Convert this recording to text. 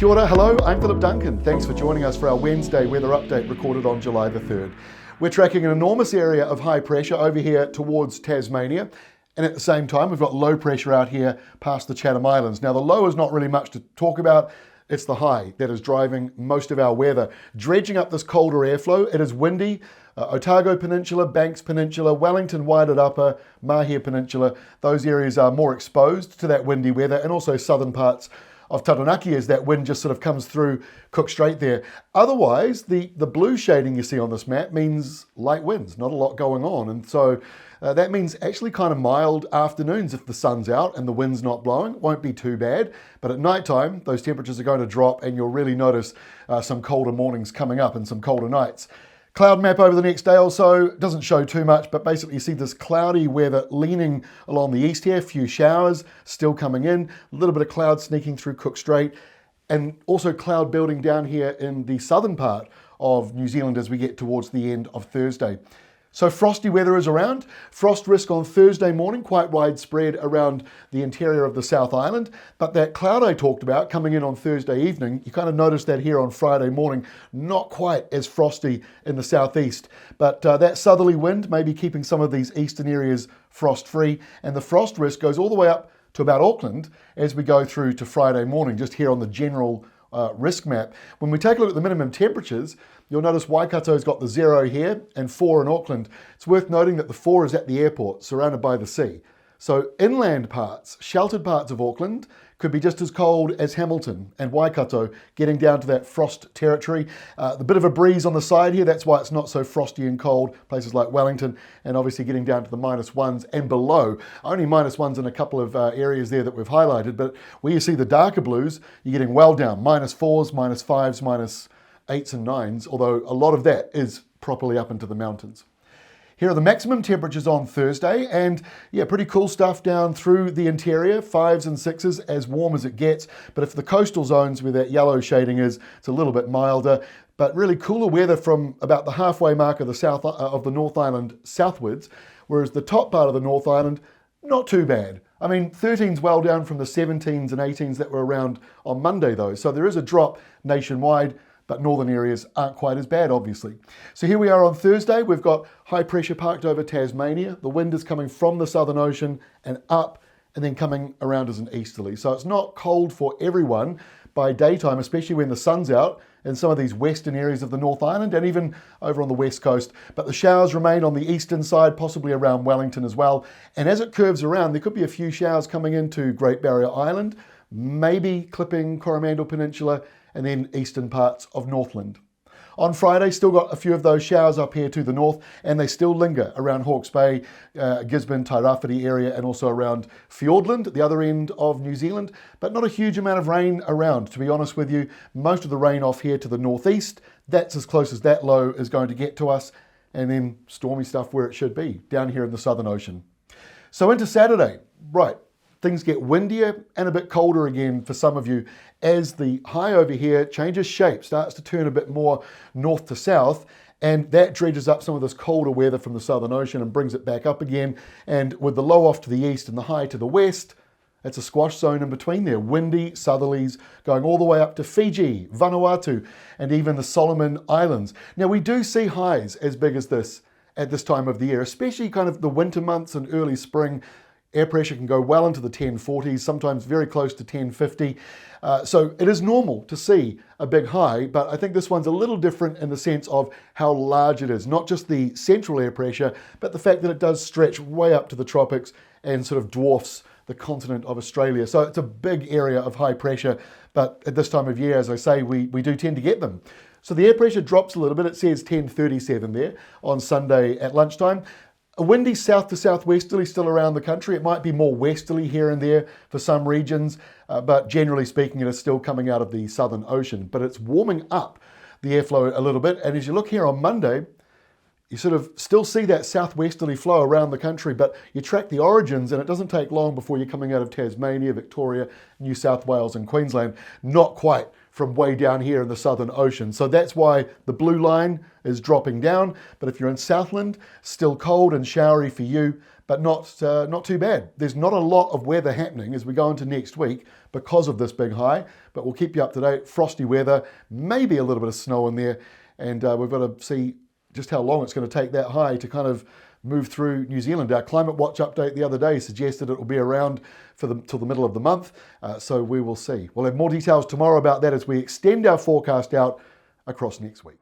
Kia ora, hello, I'm Philip Duncan. Thanks for joining us for our Wednesday weather update recorded on July the 3rd. We're tracking an enormous area of high pressure over here towards Tasmania, and at the same time we've got low pressure out here past the Chatham Islands. Now the low is not really much to talk about, it's the high that is driving most of our weather. Dredging up this colder airflow, it is windy. Otago Peninsula, Banks Peninsula, Wellington, Waiata Upper, Mahia Peninsula, those areas are more exposed to that windy weather, and also southern parts of Taranaki as that wind just sort of comes through Cook Strait there. Otherwise, the blue shading you see on this map means light winds, not a lot going on. And so that means actually kind of mild afternoons if the sun's out and the wind's not blowing. It won't be too bad. But at nighttime, those temperatures are going to drop and you'll really notice some colder mornings coming up and some colder nights. Cloud map over the next day or so doesn't show too much, but basically you see this cloudy weather leaning along the east here, a few showers still coming in, a little bit of cloud sneaking through Cook Strait, and also cloud building down here in the southern part of New Zealand as we get towards the end of Thursday. So frosty weather is around. Frost risk on Thursday morning, quite widespread around the interior of the South Island. But that cloud I talked about coming in on Thursday evening, you kind of notice that here on Friday morning, not quite as frosty in the southeast. But that southerly wind may be keeping some of these eastern areas frost-free. And the frost risk goes all the way up to about Auckland as we go through to Friday morning, just here on the general risk map. When we take a look at the minimum temperatures, you'll notice Waikato's got the 0 here and 4 in Auckland. It's worth noting that the 4 is at the airport, surrounded by the sea. So inland parts, sheltered parts of Auckland could be just as cold as Hamilton and Waikato, getting down to that frost territory. The bit of a breeze on the side here, that's why it's not so frosty and cold. Places like Wellington, and obviously getting down to the -1s and below. Only -1s in a couple of areas there that we've highlighted, but where you see the darker blues, you're getting well down, -4s, -5s, -8s and 9s, although a lot of that is properly up into the mountains. Here are the maximum temperatures on Thursday, and yeah, pretty cool stuff down through the interior, 5s and 6s, as warm as it gets. But if the coastal zones where that yellow shading is, it's a little bit milder, but really cooler weather from about the halfway mark of the North Island southwards, whereas the top part of the North Island, not too bad. I mean, 13's well down from the 17s and 18s that were around on Monday though, so there is a drop nationwide. But northern areas aren't quite as bad, obviously. So here we are on Thursday. We've got high pressure parked over Tasmania. The wind is coming from the Southern Ocean and up, and then coming around as an easterly. So it's not cold for everyone by daytime, especially when the sun's out in some of these western areas of the North Island and even over on the west coast. But the showers remain on the eastern side, possibly around Wellington as well. And as it curves around, there could be a few showers coming into Great Barrier Island, maybe clipping Coromandel Peninsula, and then eastern parts of Northland. On Friday, still got a few of those showers up here to the north, and they still linger around Hawke's Bay, Gisborne, Tairāwhiti area, and also around Fiordland at the other end of New Zealand, but not a huge amount of rain around, to be honest with you. Most of the rain off here to the northeast, that's as close as that low is going to get to us, and then stormy stuff where it should be, down here in the Southern Ocean. So into Saturday, right. Things get windier and a bit colder again for some of you as the high over here changes shape, starts to turn a bit more north to south, and that dredges up some of this colder weather from the Southern Ocean and brings it back up again. And with the low off to the east and the high to the west, it's a squash zone in between there. Windy southerlies going all the way up to Fiji, Vanuatu, and even the Solomon Islands. Now we do see highs as big as this at this time of the year, especially kind of the winter months and early spring. Air pressure can go well into the 1040s, sometimes very close to 1050. So it is normal to see a big high, but I think this one's a little different in the sense of how large it is. Not just the central air pressure, but the fact that it does stretch way up to the tropics and sort of dwarfs the continent of Australia. So it's a big area of high pressure, but at this time of year, as I say, we do tend to get them. So the air pressure drops a little bit. It says 1037 there on Sunday at lunchtime. A windy south to southwesterly still around the country. It might be more westerly here and there for some regions, but generally speaking, it is still coming out of the Southern Ocean. But it's warming up the airflow a little bit. And as you look here on Monday, you sort of still see that southwesterly flow around the country, but you track the origins and it doesn't take long before you're coming out of Tasmania, Victoria, New South Wales and Queensland, not quite from way down here in the Southern Ocean. So that's why the blue line is dropping down. But if you're in Southland, still cold and showery for you, but not too bad. There's not a lot of weather happening as we go into next week because of this big high, but we'll keep you up to date. Frosty weather, maybe a little bit of snow in there, and we've got to see just how long it's going to take that high to kind of move through New Zealand. Our Climate Watch update the other day suggested it will be around till the middle of the month, so we will see. We'll have more details tomorrow about that as we extend our forecast out across next week.